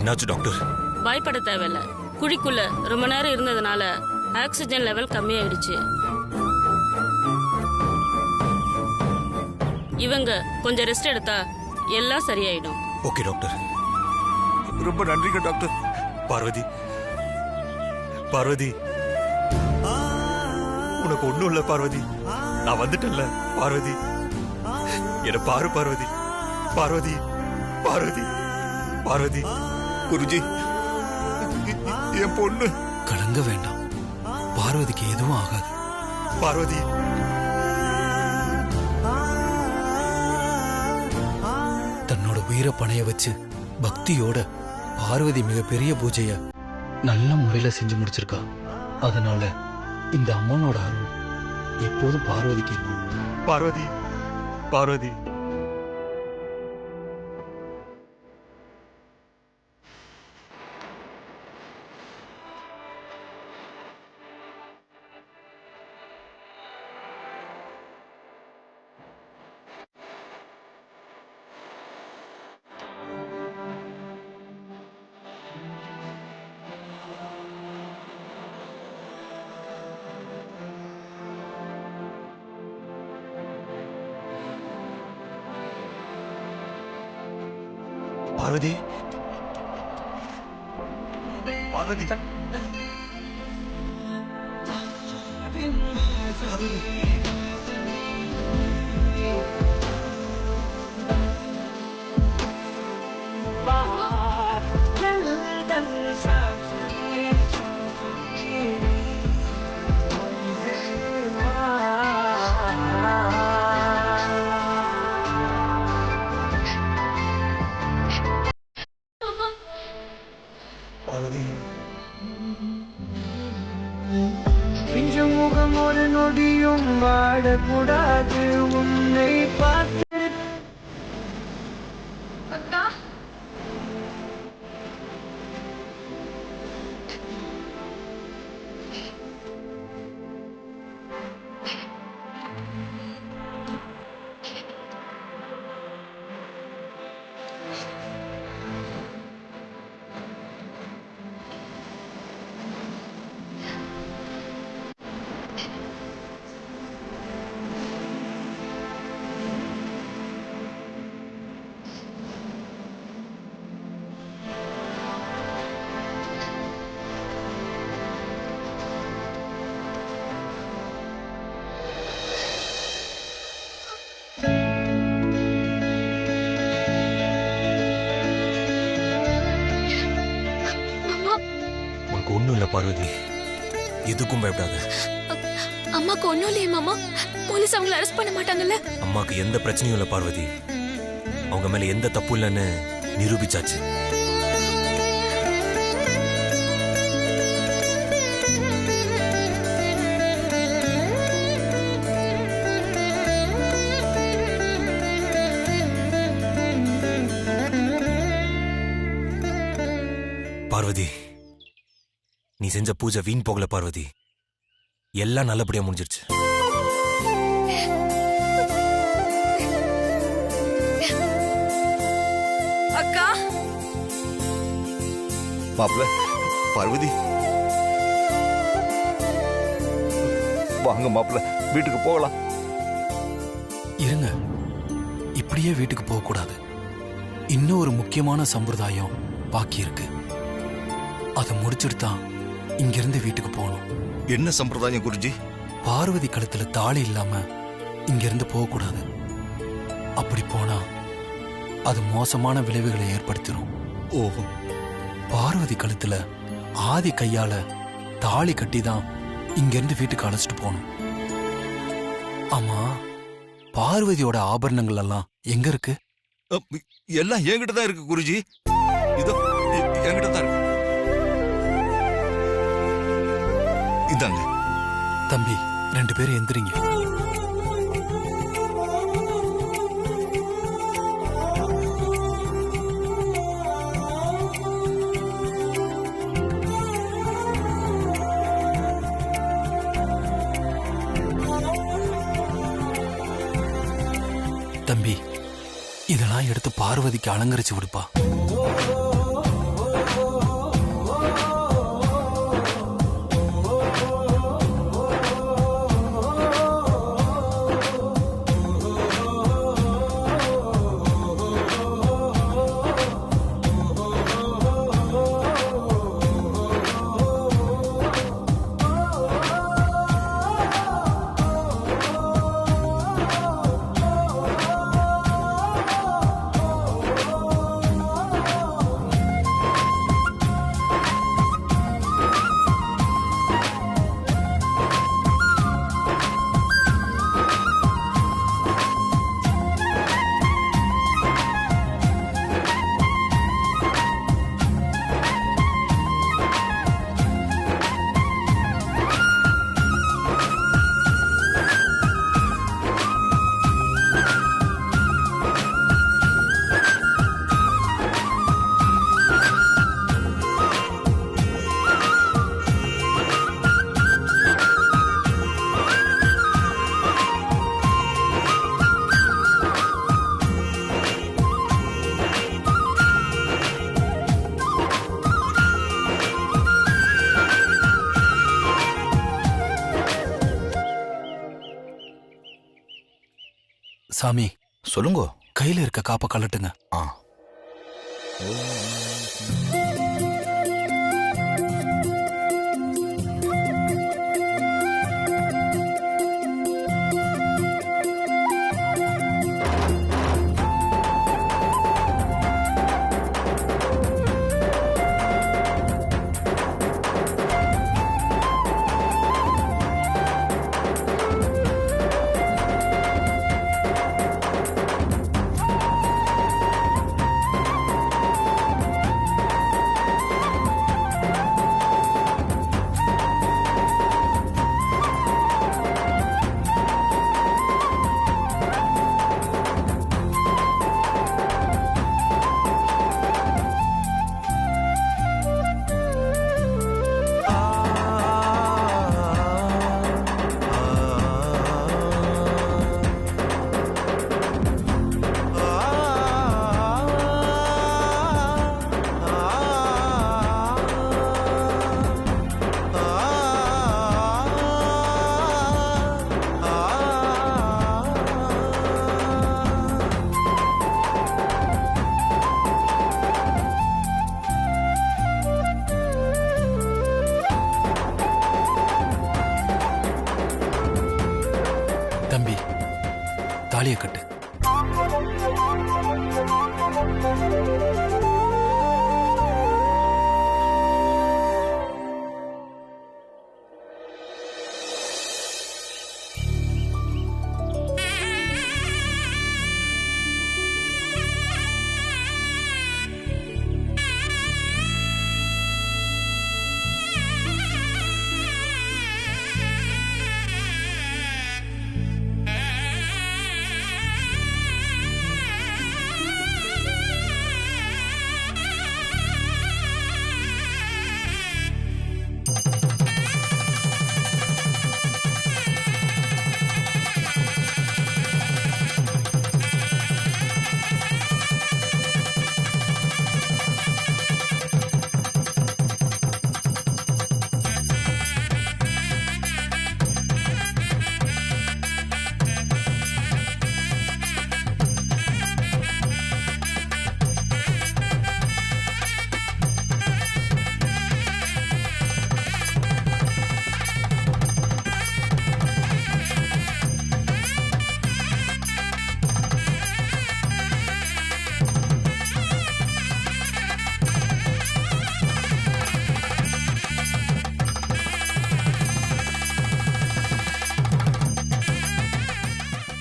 என்னாச்சு டாக்டர்? பயப்பட தேவையில்ல. குழிக்குள்ள ரொம்ப நேரம் இருந்ததுனால ஆக்சிஜன் லெவல் கம்மியாயிடுச்சு. இவங்க கொஞ்சம் ரெஸ்ட் எடுத்தா எல்லாம் சரியாயிடும். Okay doctor. ரொம்ப நன்றிங்க டாக்டர். பார்வதி, பார்வதி, உனக்கு ஒண்ணும் இல்ல பார்வதி. நான் வந்துட்டேன்ல பார்வதி. என்ன பாரு பார்வதி, பார்வதி, பார்வதி, பார்வதி. குருஜி, என் பொண்ணு. கலங்க வேண்டாம், பார்வதிக்கு எதுவும் ஆகாது. பார்வதி, தன்னோட உயிரை பணைய வச்சு பக்தியோட பார்வதி மிகப்பெரிய பூஜைய நல்ல முறையில செஞ்சு முடிச்சிருக்கா. அதனால இந்த அம்மனோட அருள் எப்போதும் பார்வதிக்கு இருக்கும். பார்வதி, பார்வதி. பார்வதி, பார்வதி, முகம் ஒரு நொடியும் வாழக்கூடாது உன்னை பார்த்து. அக்கா, ஒண்ணும் இல்ல பார்வதி, எதுக்கும் பயப்படாத. அம்மாக்கு ஒண்ணும் இல்லையே மாமா. போலீஸ் அவங்களை அரெஸ்ட் பண்ண மாட்டாங்கல்ல? அம்மாக்கு எந்த பிரச்சனையும் இல்ல பார்வதி. அவங்க மேல எந்த தப்பு இல்லைன்னு நிரூபிச்சாச்சு. பார்வதி, நீ செஞ்ச பூஜை வீண் போகல பார்வதி. எல்லாம் நல்லபடியா முடிஞ்சிருச்சு. அக்கா, மாப்பிள்ள, பார்வதி வாங்க மாப்பிள்ள, வீட்டுக்கு போகலாம். இருங்க, இப்படியே வீட்டுக்கு போக கூடாது. இன்னும் ஒரு முக்கியமான சம்பிரதாயம் பாக்கி இருக்கு. அதை முடிச்சுட்டு இங்கிருந்து வீட்டுக்கு போகணும். என்ன சம்பிரதாயம் குருஜி? பார்வதி கழுத்துல தாலி இல்லாம இங்கிருந்து போக கூடாது. அப்படி போனா அது மோசமான விளைவுகளை ஏற்படுத்திடும். ஓஹோ. பார்வதி கழுத்துல ஆதி கையால தாலி கட்டிதான் இங்கிருந்து வீட்டுக்கு அழைச்சிட்டு போகணும். ஆமா, பார்வதியோட ஆபரணங்கள் எல்லாம் எங்க இருக்கு? எல்லாம் என்கிட்ட தான் இருக்கு குருஜி. இதோ என்கிட்ட தான் இருக்கு. இதாங்க. தம்பி, 2 பேரும் எந்திரிங்க. தம்பி, இதெல்லாம் எடுத்து பார்வதிக்கு அலங்கரிச்சு விடுப்பா. சாமி, சொல்லுங்க. கையில இருக்க காப்பை கலட்டுங்க. ஆ. தம்பி, தாலியை கட்டு.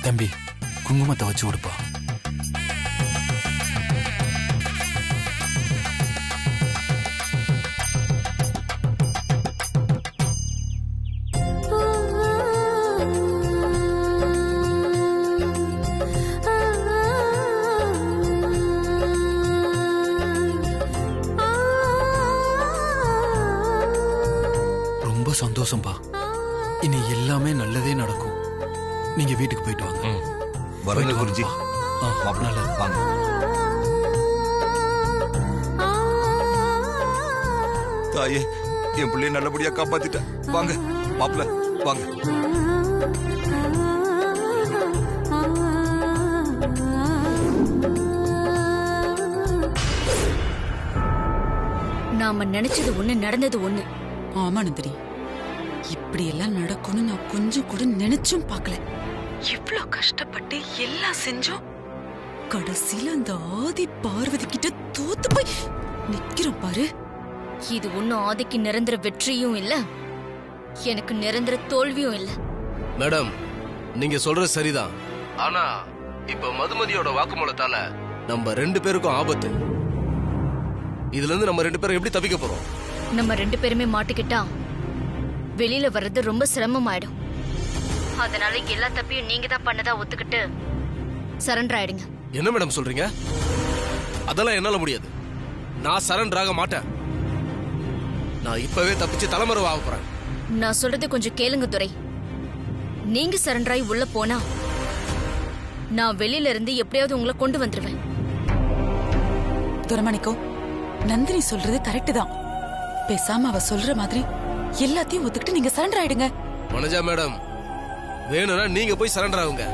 தம்பி, குங்குமத்தை வச்சு கொடுப்பா. ரொம்ப சந்தோஷம்பா. இனி எல்லாமே நல்லதே நடக்கும். நீங்க வீட்டுக்கு போயிட்டு வாங்க. வரங்க குருஜி. நல்லது. வாங்க. தாயே, என் பிள்ளைய நல்லபடியா காப்பாத்திட்ட. வாங்க மாப்பிள்ள, வாங்க. நாம நினைச்சது ஒண்ணு, நடந்தது ஒண்ணு. ஆமா நந்தினி, இப்படி எல்லாம் நடக்கும்னு நான் கொஞ்சம் கூட நினைச்சும் பார்க்கல. இவ்ளோ கஷ்டப்பட்டு எல்லாம் செஞ்சோம், கடைசியில அந்த ஆதி பார்வதி கிட்ட தோத்து போய் நிக்கிறோம் பாரு. இது ஒண்ணும் ஆதிக்கு நிரந்தர வெற்றியும் இல்ல, எனக்கு நிரந்தர தோல்வியும் இல்ல. மேடம், நீங்க சொல்றது சரிதான். ஆனா இப்ப மதுமதியோட வாக்குமூலத்தால நம்ம 2 பேருக்கும் ஆபத்து. இதுல இருந்து நம்ம 2 பேரும் எப்படி தப்பிக்க போறோம்? நம்ம 2 பேருமே மாட்டிக்கிட்டா வெளியில வர்றது ரொம்ப சிரமமாயிடும். அதனால எல்லா தப்பையும் நீங்க தான் பண்ணதா ஒத்துக்கிட்டு சரண்டர் ஆயிடுங்க. என்ன மேடம் சொல்றீங்க? அதெல்லாம் என்னால முடியாது. நான் சரண்டர் ஆக மாட்டேன். நான் இப்பவே தப்பிச்சு தலைமறைவு ஆக போறேன். நான் சொல்றது கொஞ்சம் கேளுங்க துரை. நீங்க சரண்டர் ஆகி உள்ள போனா நான் வெளியில இருந்து எப்படியாவது உங்களை கொண்டு வந்துருவேன். துரமணிக்கோ, நந்தினி சொல்றது கரெக்ட் தான். பேசாம அவ சொல்ற மாதிரி எல்லாத்தையும் ஒத்துக்கிட்டு நீங்க சரண்டர் ஆயிடுங்க. வனஜா மேடம், வேணும்னா நீங்க போய் சரண்டர் ஆகுங்க.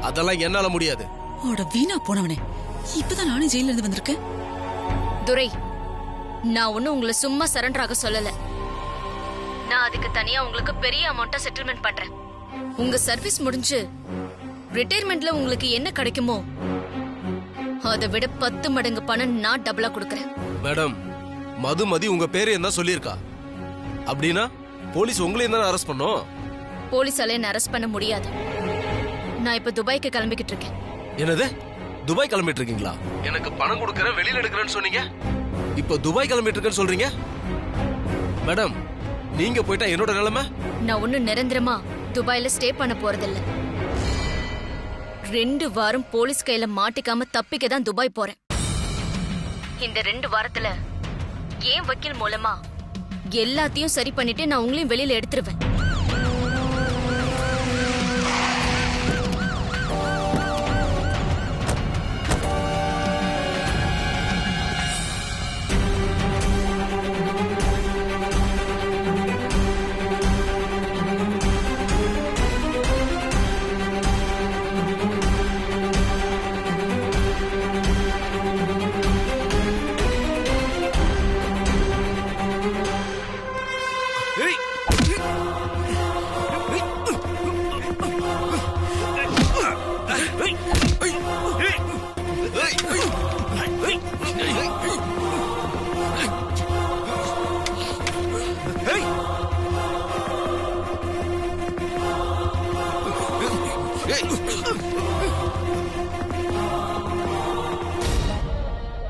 அதெல்லாம் என்னால முடியாது. ஓட வீணா போனவனே, இப்பதான் நானே ஜெயில இருந்து வந்திருக்கேன். துரை, நான் ஒன்னும் உங்களை சும்மா சரண்டர் ஆக சொல்லல. நான் அதுக்கு தனியா உங்களுக்கு பெரிய அமௌண்ட்டா செட்டில்மெண்ட் பண்றேன். உங்க சர்வீஸ் முடிஞ்சு ரிட்டையர்மெண்ட்ல உங்களுக்கு என்ன கிடைக்குமோ அதை விட 10 மடங்கு பணம் நான் டபுளா கொடுக்கறேன். மேடம், மதுமதி உங்க பேரு என்ன சொல்லியிருக்கா? அப்படின்னா போலீஸ் உங்களையும் தானே அரெஸ்ட் பண்ணோம். போலீஸால என்ன அரெஸ்ட் பண்ண முடியாது. நான் இப்ப துபாய்க்கு கிளம்பிக்கிட்டு இருக்கேன். என்னது, துபாய் கிளம்பிட்டு இருக்கீங்களா? எனக்கு பணம் கொடுக்கறேன், வெளியில எடுக்கிறேன்னு சொன்னீங்க. இப்போ துபாய் கிளம்பிட்டு இருக்கேன்னு சொல்றீங்க. மேடம், நீங்க போயிட்டா என்னோட நிலைமை? நான் ஒன்னும் நிரந்தரமா துபாயில ஸ்டே பண்ண போறதில்ல. 2 வாரம் போலீஸ் கையில மாட்டிக்காம தப்பிக்க தான் துபாய் போறேன். இந்த 2 வாரத்துல ஏன் வக்கீல் மூலமா எல்லாத்தையும் சரி பண்ணிட்டு நான் உங்களையும் வெளியில எடுத்துருவேன்.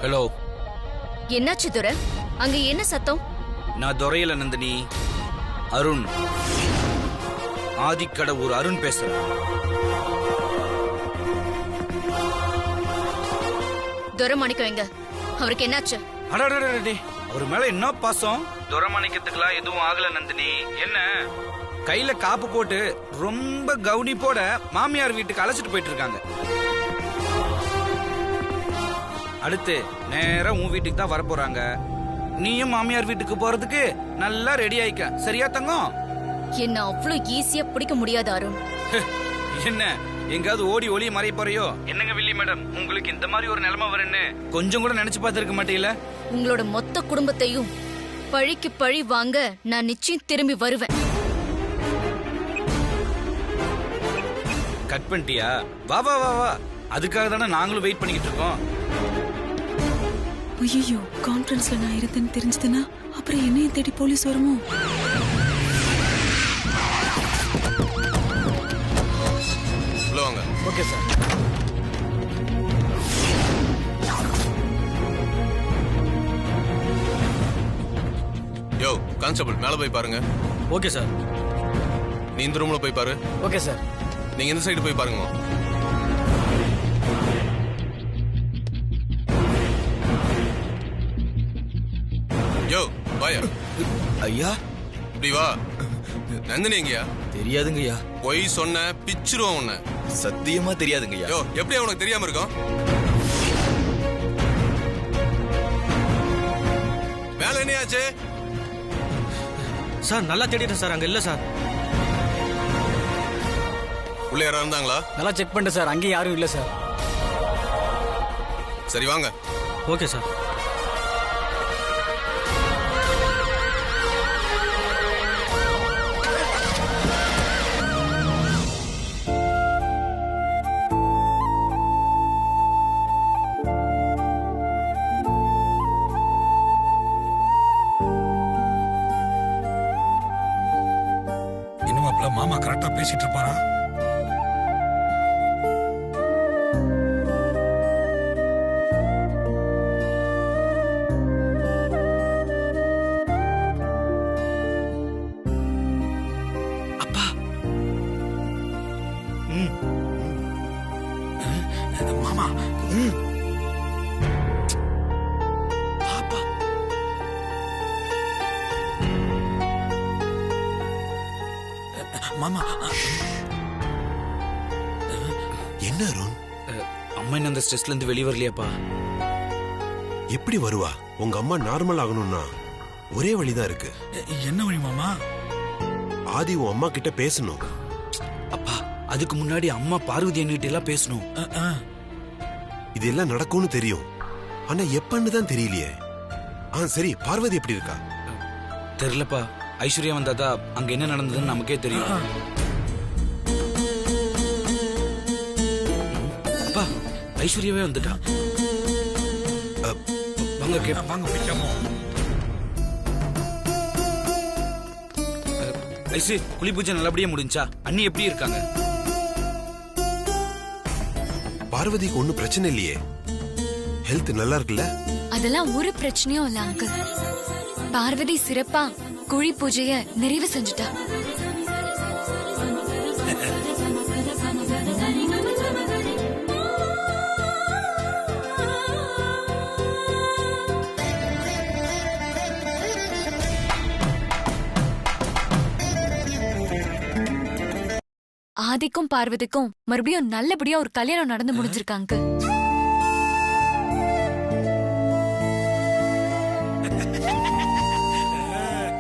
ஹலோ, என்னாச்சு துரை? அங்க என்ன சத்தம்? நான் துரையில நந்தினி, அருண், ஆதிக்கடவுர் அருண் பேசுறேன். துரைமாணிக்கம் எங்க? அவருக்கு என்னாச்சு? அடடடடே, அவர் மேல என்ன பாசம்! துரைமாணிக்கத்துக்குலாம் எதுவும் ஆகல நந்தினி. என்ன கையில காப்பு போட்டு ரொம்ப கவுனிப்போட மாமியார் வீட்டுக்கு அழைச்சிட்டு போயிட்டு இருக்காங்க. அடுத்து நேரா உன் வீட்டுக்கு தான் வர போறாங்க. நீயும் மாமியார் வீட்டுக்கு போறதுக்கு நல்லா ரெடி ஆயிக்க. சரியா தங்கம்? என்ன அவ்வளவு ஈஸியா பிடிக்க முடியாது அருண். என்ன எங்காவது ஓடி ஒளி மறைய போறியோ? என்னங்க வில்லி மேடம், உங்களுக்கு இந்த மாதிரி ஒரு நிலைமை வரும்னு கொஞ்சம் கூட நினைச்சு பார்த்திருக்க மாட்டீங்களா? உங்களோட மொத்த குடும்பத்தையும் பழிக்கு பழி வாங்க நான் நிச்சயம் திரும்பி வருவேன். கட் பண்ணிட்டியா? வா வா வா வா, அதுக்காக தானே நாங்களும் வெயிட் பண்ணிக்கிட்டு இருக்கோம். ஐயோ, கான்ஃபரன்ஸ்ல நான் இருந்தேன்னு தெரிஞ்சதுன்னா அப்புறம் என்னையும் தேடி போலீஸ் வருமோ? உள்ள வாங்க. Okay sir. யோ கான்ஸ்டபிள், மேல போய் பாருங்க. Okay sir. நீ இந்த ரூம்ல போய் பாரு. Okay sir. நீங்க இந்த சைடு போய் பாருங்க. யோ வாயா. ஐயா, இப்படி வா. நந்தினி எங்கயா? தெரியாதுங்கய்யா. பொய் சொன்ன பிச்சிருவான் உன்னை. சத்தியமா தெரியாதுங்கய்யா. யோ, எப்படி அவனுக்கு தெரியாம இருக்கும்? மேல என்னையாச்சு? சார் நல்லா தேடிட்டேன் சார், அங்க இல்ல சார். உள்ள யாரா இருந்தாங்களா? நல்லா செக் பண்ணிட்டேன் சார், அங்கேயும் யாரும் இல்லை சார். சரி வாங்க. Okay sir. மாமா கரெக்டா பேசிட்டு இருப்பாரா? அப்பா. மாமா. பாப்பா. மாமா. என்ன அருண்? அம்மா என்ன அந்த ஸ்ட்ரெஸ்ல இருந்து வெளியே வரலையாப்பா? எப்படி வருவா? உங்க அம்மா நார்மல் ஆகணும்னா ஒரே வழிதான் இருக்கு. என்ன வழி மாமா? ஆதி உன் அம்மா கிட்ட பேசணும். அப்பா அதுக்கு முன்னாடி அம்மா பார்வதி அண்ணிட்ட எல்லாம் பேசணும். இதெல்லாம் நடக்கும்னு தெரியும், ஆனா எப்பன்னு தான் தெரியலையே. சரி, பார்வதி எப்படி இருக்கா? தெரியலப்பா. ஐஸ்வர்யா வந்தாதா அங்க என்ன நடந்ததுன்னு நமக்கே தெரியும். அப்பா, ஐஸ்வர்யாவே வந்துட்டா. வாங்க வாங்க. ஐசு, குழி பூஜை நல்லபடியா முடிஞ்சா? அண்ணி எப்படி இருக்காங்க? பார்வதிக்கு ஒண்ணும் பிரச்சனை இல்லையே, ஹெல்த் நல்லா இருக்குல்ல? அதெல்லாம் ஒரு பிரச்சனையும் இல்ல அங்கிள். பார்வதி சிறப்பா குழி பூஜைய நிறைவு செஞ்சுட்டா. ஆதிக்கும் பார்வதிக்கும் மறுபடியும் நல்லபடியா ஒரு கல்யாணம் நடந்து முடிஞ்சிருக்காங்க.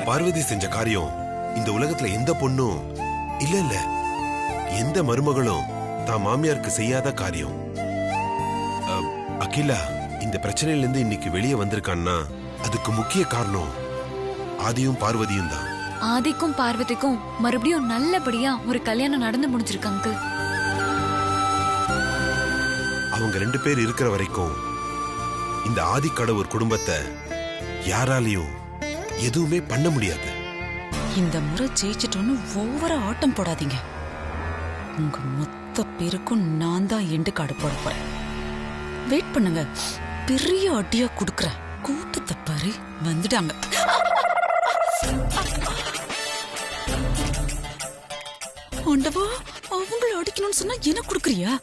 பார்வதி செஞ்ச காரியம் இந்த உலகத்துல எந்த பொண்ணும் இல்ல எந்த மருமகளும் தான் மாமியாருக்கு செய்யாத காரியம். அகிலா இந்த பிரச்சனையில இருந்து இன்னைக்கு வெளியே வந்திருக்கான்னா அதுக்கு முக்கிய காரணம் ஆதியும் பார்வதியும் தான். ஆதிக்கும் பார்வதிக்கும் மறுபடியும் நல்லபடியா ஒரு கல்யாணம் நடந்து முடிஞ்சிருக்காங்க. அவங்க 2 பேர் இருக்கிற வரைக்கும் இந்த ஆதிக்கடவுர் குடும்பத்தை யாராலையும் எதுவுமே பண்ண முடியாது. இந்த முறை ஜெயிச்சிட்டோன்னு ஓவரா ஆட்டம் போடாதீங்க. உங்க மொத்த பேருக்கும் நான் தான் எண்டு காடு போட போறேன். வெயிட் பண்ணுங்க, பெரிய அடியா குடுக்கறேன். கூட்டத்தை பாரு, வந்துட்டாங்க. ஆண்டவா, அவங்கள அடிக்கணும்னு சொன்னா என்ன குடுக்கறியா?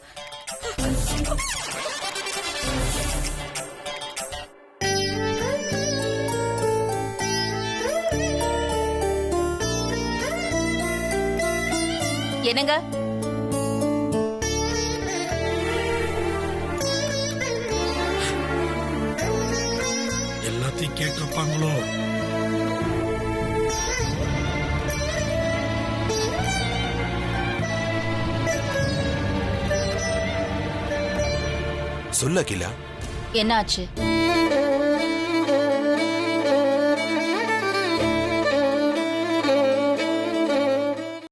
என்னங்க? எல்லாத்தையும் கேட்டிருப்பாங்களோ? சொல்ல அகிலா, என்னாச்சு?